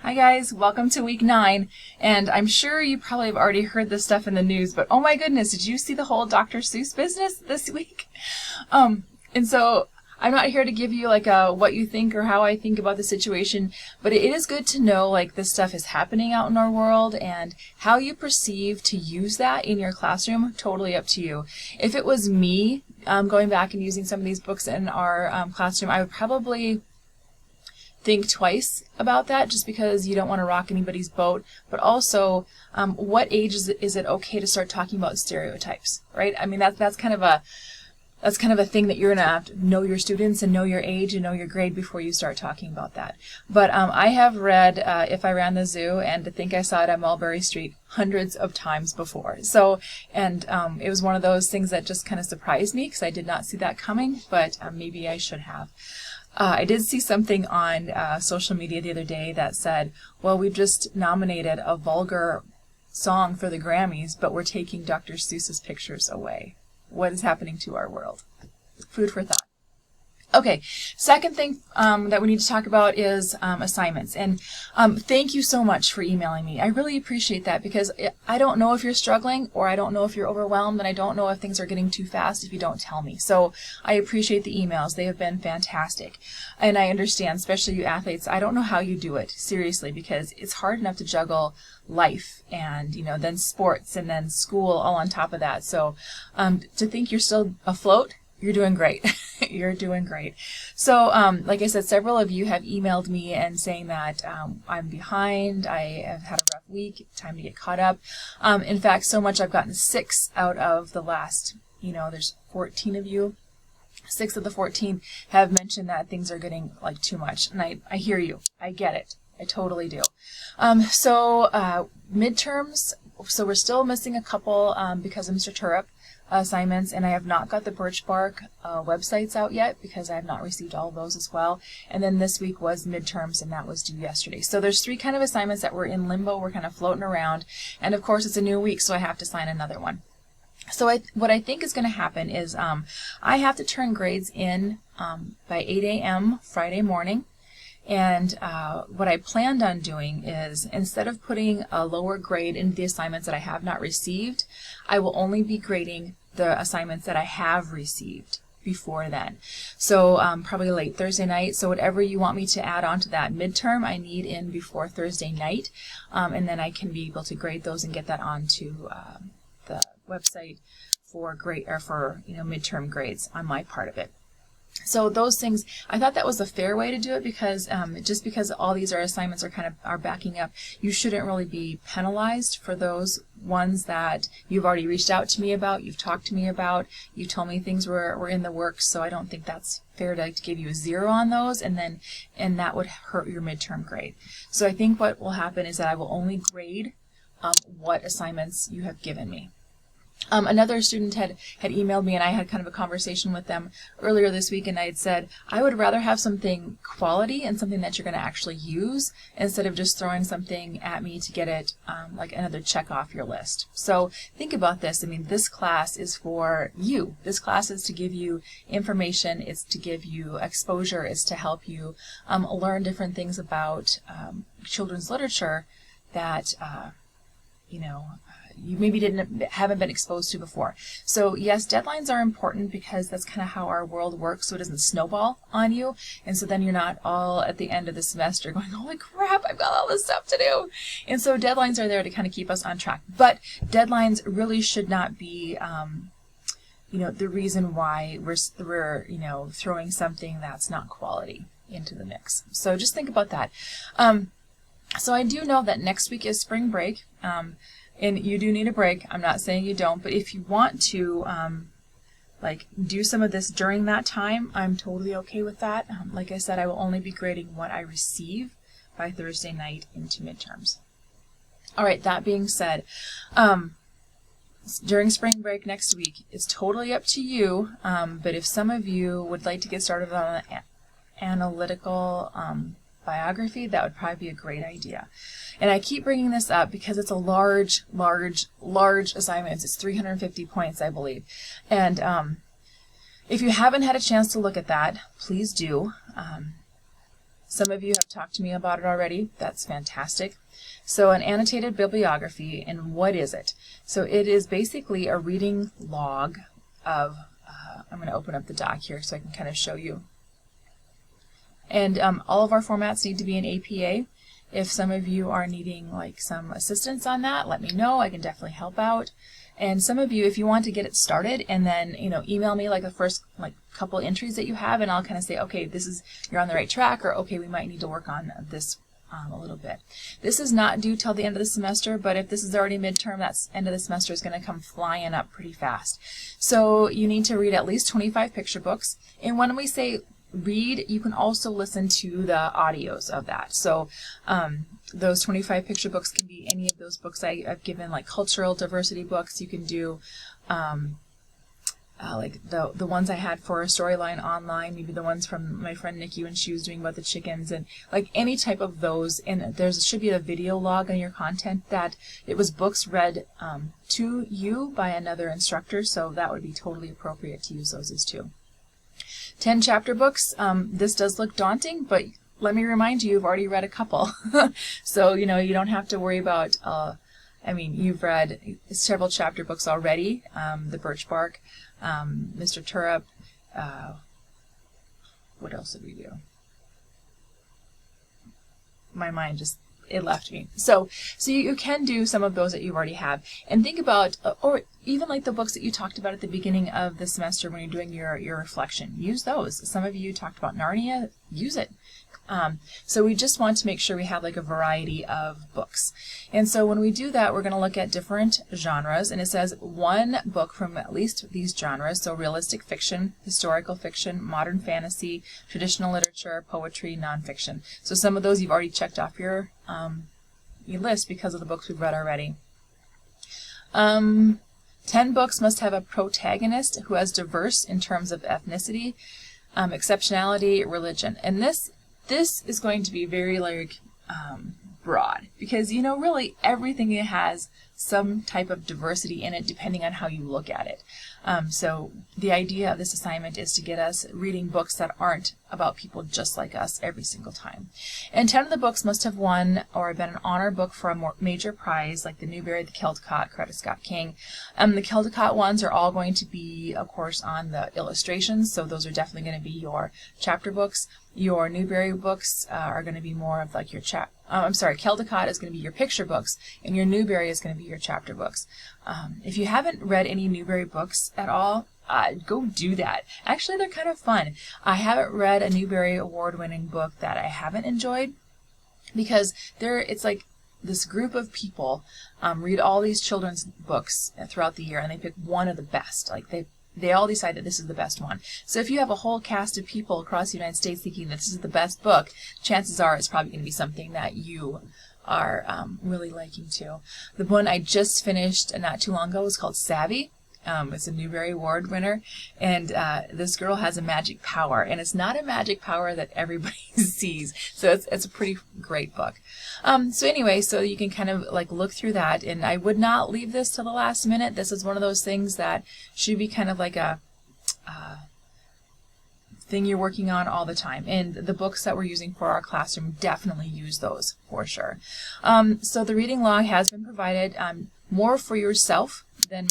Hi guys, welcome to week 9, and I'm sure you probably have already heard this stuff in the news, but oh my goodness, did you see the whole Dr. Seuss business this week? And so I'm not here to give you like a what you think or how I think about the situation, but it is good to know like this stuff is happening out in our world, and how you perceive to use that in your classroom, totally up to you. If it was me going back and using some of these books in our classroom, I would probably think twice about that, just because you don't want to rock anybody's boat, but also what age is it okay to start talking about stereotypes, right? I mean, that's kind of a thing that you're going to have to know your students and know your age and know your grade before you start talking about that. But I have read If I Ran the Zoo and To Think I Saw It on Mulberry Street hundreds of times before. So, and it was one of those things that just kind of surprised me because I did not see that coming, but maybe I should have. I did see something on social media the other day that said, well, we've just nominated a vulgar song for the Grammys, but we're taking Dr. Seuss's pictures away. What is happening to our world? Food for thought. Okay, second thing that we need to talk about is assignments. And thank you so much for emailing me. I really appreciate that, because I don't know if you're struggling, or I don't know if you're overwhelmed, and I don't know if things are getting too fast if you don't tell me. So I appreciate the emails. They have been fantastic. And I understand, especially you athletes, I don't know how you do it, seriously, because it's hard enough to juggle life and, then sports and then school all on top of that. So to think you're still afloat, you're doing great. You're doing great. So, like I said, several of you have emailed me and saying that I'm behind, I have had a rough week, time to get caught up. In fact, so much I've gotten 6 out of the last, there's 14 of you. 6 of the 14 have mentioned that things are getting like too much. And I hear you. I get it. I totally do. Midterms, so we're still missing a couple because of Mr. Turrup assignments, and I have not got the Birch Bark websites out yet because I have not received all of those as well. And then this week was midterms, and that was due yesterday. So there's 3 kind of assignments that were in limbo. We're kind of floating around, and of course it's a new week, so I have to sign another one. So what I think is going to happen is I have to turn grades in by 8 a.m. Friday morning. And what I planned on doing is, instead of putting a lower grade into the assignments that I have not received, I will only be grading the assignments that I have received before then. So probably late Thursday night. So whatever you want me to add on to that midterm, I need in before Thursday night. And then I can be able to grade those and get that onto the website for midterm grades on my part of it. So those things, I thought that was a fair way to do it, because just because all these assignments are backing up, you shouldn't really be penalized for those ones that you've already reached out to me about, you've talked to me about, you told me things were in the works. So I don't think that's fair to give you a 0 on those, and that would hurt your midterm grade. So I think what will happen is that I will only grade what assignments you have given me. Another student had emailed me, and I had kind of a conversation with them earlier this week, and I had said, I would rather have something quality and something that you're going to actually use, instead of just throwing something at me to get it like another check off your list. So think about this. I mean, this class is for you. This class is to give you information. It's to give you exposure. It's to help you learn different things about children's literature that you maybe haven't been exposed to before. So yes, deadlines are important, because that's kind of how our world works, so it doesn't snowball on you, and so then you're not all at the end of the semester going, holy crap, I've got all this stuff to do. And so deadlines are there to kind of keep us on track. But deadlines really should not be the reason why we're throwing something that's not quality into the mix. So just think about that. So I do know that next week is spring break. And you do need a break. I'm not saying you don't, but if you want to do some of this during that time, I'm totally okay with that. Like I said, I will only be grading what I receive by Thursday night into midterms. All right, that being said, during spring break next week, it's totally up to you, but if some of you would like to get started on an analytical biography, that would probably be a great idea. And I keep bringing this up because it's a large assignment. It's 350 points, I believe. And if you haven't had a chance to look at that, please do. Some of you have talked to me about it already. That's fantastic. So an annotated bibliography, and what is it? So it is basically a reading log of, I'm going to open up the doc here so I can kind of show you. And all of our formats need to be in APA. If some of you are needing like some assistance on that, let me know. I can definitely help out. And some of you, if you want to get it started, and then email me like the first couple entries that you have, and I'll kind of say, okay, this is, you're on the right track, or okay, we might need to work on this a little bit. This is not due till the end of the semester, but if this is already midterm, that's end of the semester is going to come flying up pretty fast. So you need to read at least 25 picture books. And when we say read, you can also listen to the audios of that. So those 25 picture books can be any of those books I've given, like cultural diversity books. You can do like the ones I had for a Storyline Online, maybe the ones from my friend Nikki when she was doing about the chickens, and like any type of those. And there should be a video log on your content that it was books read to you by another instructor, so that would be totally appropriate to use those as too. 10 chapter books. This does look daunting, but let me remind you, you've already read a couple. So, you don't have to worry about, you've read several chapter books already. The Birch Bark, Mr. Turrup, what else did we do? My mind just, it left me. So you can do some of those that you already have, and think about, or even like the books that you talked about at the beginning of the semester when you're doing your reflection. Use those. Some of you talked about Narnia. Use it. So we just want to make sure we have like a variety of books. And so when we do that, we're going to look at different genres, and it says one book from at least these genres. So realistic fiction, historical fiction, modern fantasy, traditional literature, poetry, nonfiction. So some of those you've already checked off your list because of the books we've read already. 10 books must have a protagonist who is diverse in terms of ethnicity, exceptionality, religion. And this is going to be very broad, because really everything has some type of diversity in it depending on how you look at it. So the idea of this assignment is to get us reading books that aren't about people just like us every single time. And 10 of the books must have won or been an honor book for a major prize, like the Newbery, the Caldecott, Coretta Scott King. The Caldecott ones are all going to be, of course, on the illustrations, so those are definitely going to be your chapter books. Your Newbery books are going to be more of like your Caldecott is going to be your picture books, and your Newbery is going to be your chapter books. If you haven't read any Newbery books at all, go do that. Actually, they're kind of fun. I haven't read a Newbery Award-winning book that I haven't enjoyed, because it's like this group of people read all these children's books throughout the year, and they pick one of the best. Like they all decide that this is the best one. So if you have a whole cast of people across the United States thinking that this is the best book, chances are it's probably going to be something that you are really liking too. The one I just finished not too long ago was called Savvy. It's a Newbery Award winner, and this girl has a magic power, and it's not a magic power that everybody sees. So it's a pretty great book. So anyway, so you can kind of like look through that, and I would not leave this till the last minute. This is one of those things that should be kind of like a thing you're working on all the time. And the books that we're using for our classroom, definitely use those for sure. So the reading log has been provided, more for yourself than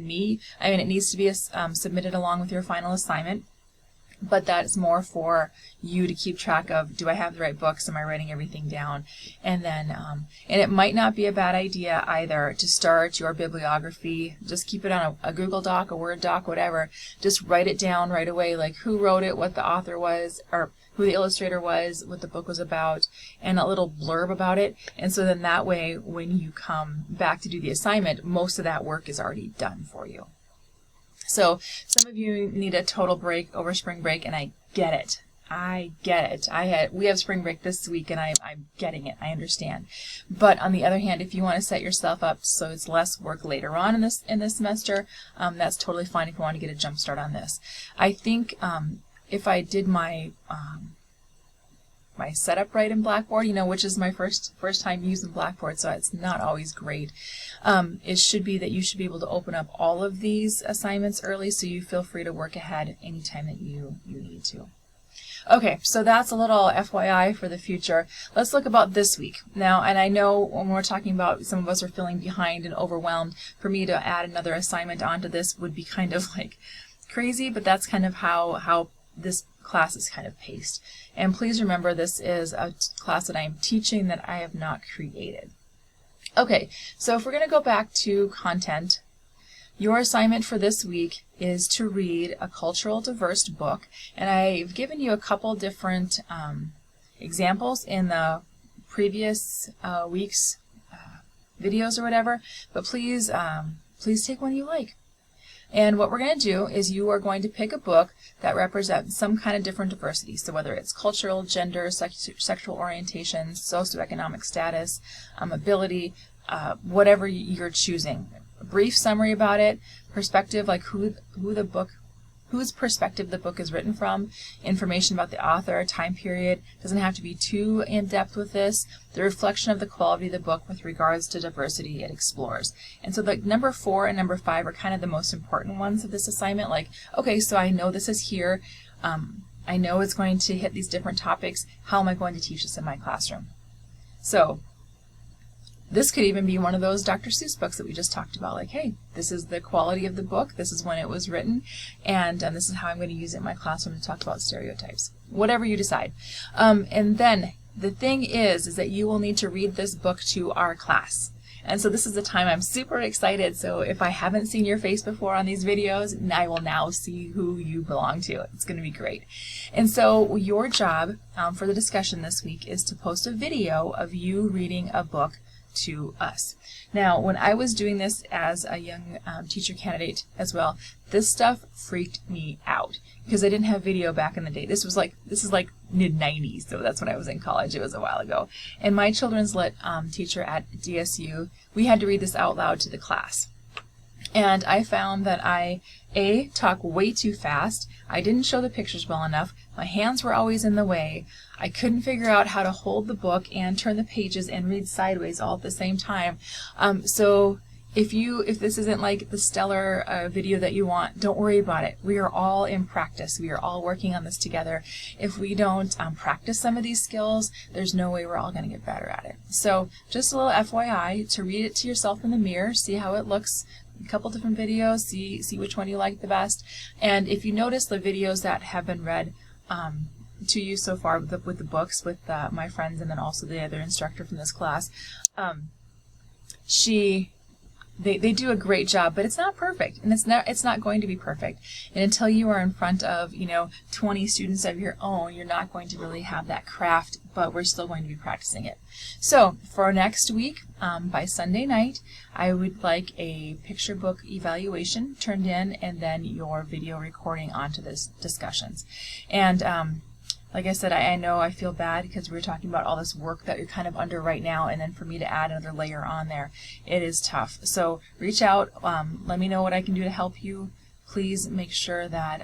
me. I mean, it needs to be submitted along with your final assignment, but that's more for you to keep track of, do I have the right books? Am I writing everything down? And then, and it might not be a bad idea either to start your bibliography. Just keep it on a Google Doc, a Word doc, whatever. Just write it down right away, like who wrote it, what the author was, or who the illustrator was, what the book was about, and a little blurb about it. And so then that way, when you come back to do the assignment, most of that work is already done for you. So some of you need a total break over spring break, and I get it. I get it. We have spring break this week, and I'm getting it. I understand. But on the other hand, if you want to set yourself up so it's less work later on in this semester, that's totally fine if you want to get a jump start on this. I think if I did my my setup right in Blackboard, which is my first time using Blackboard, so it's not always great. It should be that you should be able to open up all of these assignments early, so you feel free to work ahead anytime that you need to. Okay, so that's a little FYI for the future. Let's look about this week. Now, and I know when we're talking about some of us are feeling behind and overwhelmed, for me to add another assignment onto this would be kind of like crazy, but that's kind of how this class is kind of paced. And please remember, this is a class that I am teaching that I have not created. Okay, so if we're going to go back to content, your assignment for this week is to read a cultural diverse book, and I've given you a couple different examples in the previous week's videos or whatever, but please take one you like. And what we're going to do is you are going to pick a book that represents some kind of different diversity. So whether it's cultural, gender, sexual orientations, socioeconomic status, ability, whatever you're choosing. A brief summary about it, perspective, like whose perspective the book is written from, information about the author, time period. Doesn't have to be too in-depth with this. The reflection of the quality of the book with regards to diversity it explores. And so like number 4 and number 5 are kind of the most important ones of this assignment. Like, okay, so I know this is here. I know it's going to hit these different topics. How am I going to teach this in my classroom? So this could even be one of those Dr. Seuss books that we just talked about. Like, hey, this is the quality of the book, this is when it was written, and this is how I'm going to use it in my classroom to talk about stereotypes. Whatever you decide. And then the thing is that you will need to read this book to our class. And so this is the time I'm super excited. So if I haven't seen your face before on these videos, I will now see who you belong to. It's going to be great. And so your job for the discussion this week is to post a video of you reading a book to us. Now, when I was doing this as a young teacher candidate as well, this stuff freaked me out because I didn't have video back in the day. This is like mid-90s, so that's when I was in college. It was a while ago. And my children's lit teacher at DSU, we had to read this out loud to the class. And I found that I, talk way too fast. I didn't show the pictures well enough. My hands were always in the way. I couldn't figure out how to hold the book and turn the pages and read sideways all at the same time. So if this isn't like the stellar video that you want, don't worry about it. We are all in practice. We are all working on this together. If we don't practice some of these skills, there's no way we're all going to get better at it. So just a little FYI to read it to yourself in the mirror, see how it looks. A couple different videos, see which one you like the best. And if you notice the videos that have been read to you so far with the books with my friends and then also the other instructor from this class, they do a great job, but it's not perfect, and it's not going to be perfect. And until you are in front of 20 students of your own, you're not going to really have that craft, but we're still going to be practicing it. So for next week, by Sunday night, I would like a picture book evaluation turned in, and then your video recording onto this discussions. And like I said, I know I feel bad because we're talking about all this work that you're kind of under right now, and then for me to add another layer on there, it is tough. So reach out, let me know what I can do to help you. Please make sure that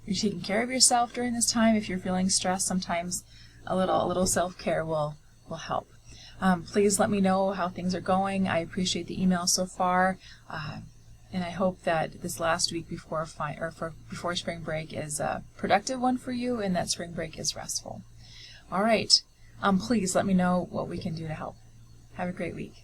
you're taking care of yourself during this time. If you're feeling stressed, sometimes a little self-care will help. Please let me know how things are going. I appreciate the email so far. And I hope that this last week before spring break is a productive one for you, and that spring break is restful. All right. Please let me know what we can do to help. Have a great week.